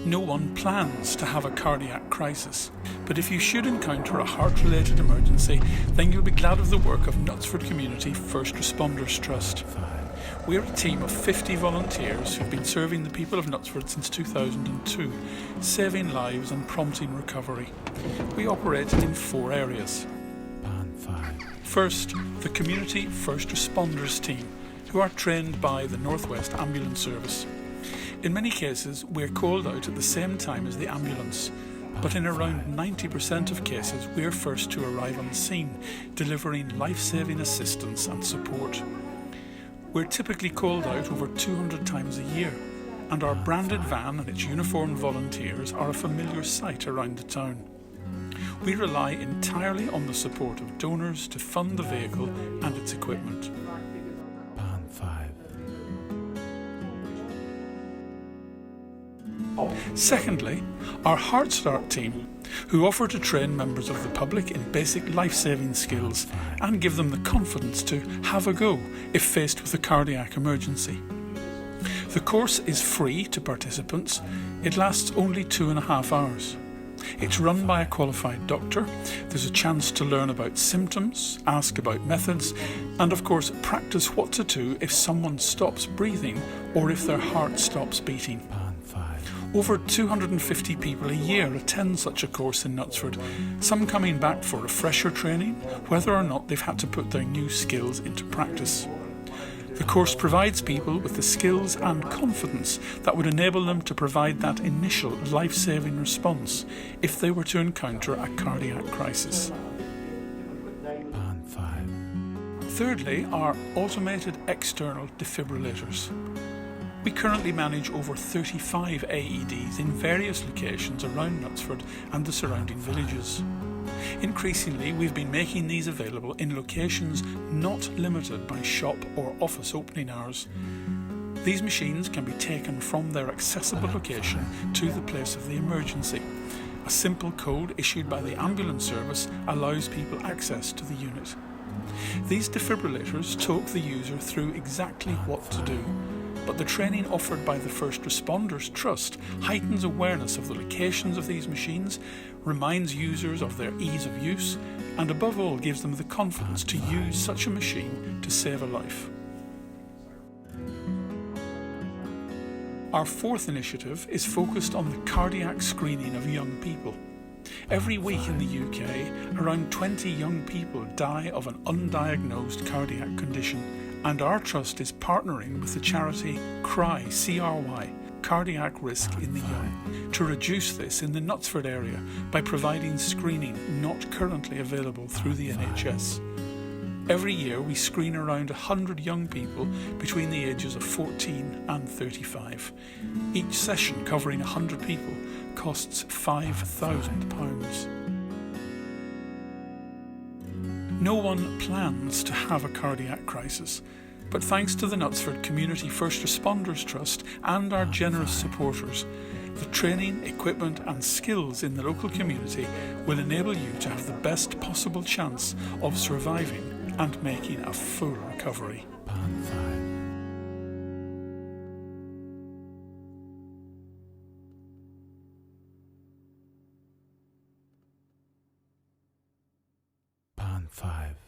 No one plans to have a cardiac crisis, but if you should encounter a heart-related emergency, then you'll be glad of the work of Knutsford Community First Responders Trust. We're a team of 50 volunteers who've been serving the people of Knutsford since 2002, saving lives and prompting recovery. We operate in 4 areas. First, the Community First Responders team, who are trained by the North West Ambulance Service. In many cases, we're called out at the same time as the ambulance, but in around 90% of cases, we're first to arrive on the scene, delivering life-saving assistance and support. We're typically called out over 200 times a year, and our branded van and its uniformed volunteers are a familiar sight around the town. We rely entirely on the support of donors to fund the vehicle and its equipment. Secondly, our Heart Start team, who offer to train members of the public in basic life-saving skills and give them the confidence to have a go if faced with a cardiac emergency. The course is free to participants. It lasts only 2.5 hours. It's run by a qualified doctor. There's a chance to learn about symptoms, ask about methods, and of course practice what to do if someone stops breathing or if their heart stops beating. Over 250 people a year attend such a course in Knutsford, some coming back for refresher training, whether or not they've had to put their new skills into practice. The course provides people with the skills and confidence that would enable them to provide that initial life-saving response if they were to encounter a cardiac crisis. Thirdly, our automated external defibrillators. We currently manage over 35 AEDs in various locations around Knutsford and the surrounding villages. Increasingly, we've been making these available in locations not limited by shop or office opening hours. These machines can be taken from their accessible location to the place of the emergency. A simple code issued by the ambulance service allows people access to the unit. These defibrillators talk the user through exactly what to do, but the training offered by the First Responders Trust heightens awareness of the locations of these machines, reminds users of their ease of use, and above all gives them the confidence to use such a machine to save a life. Our fourth initiative is focused on the cardiac screening of young people. Every week in the UK, around 20 young people die of an undiagnosed cardiac condition, and our trust is partnering with the charity CRY, C-R-Y, Cardiac Risk in the Young, to reduce this in the Knutsford area by providing screening not currently available through the NHS. Every year we screen around 100 young people between the ages of 14 and 35. Each session, covering 100 people, costs £5,000. No one plans to have a cardiac crisis, but thanks to the Knutsford Community First Responders Trust and our generous supporters, the training, equipment and skills in the local community will enable you to have the best possible chance of surviving and making a full recovery. Pan 5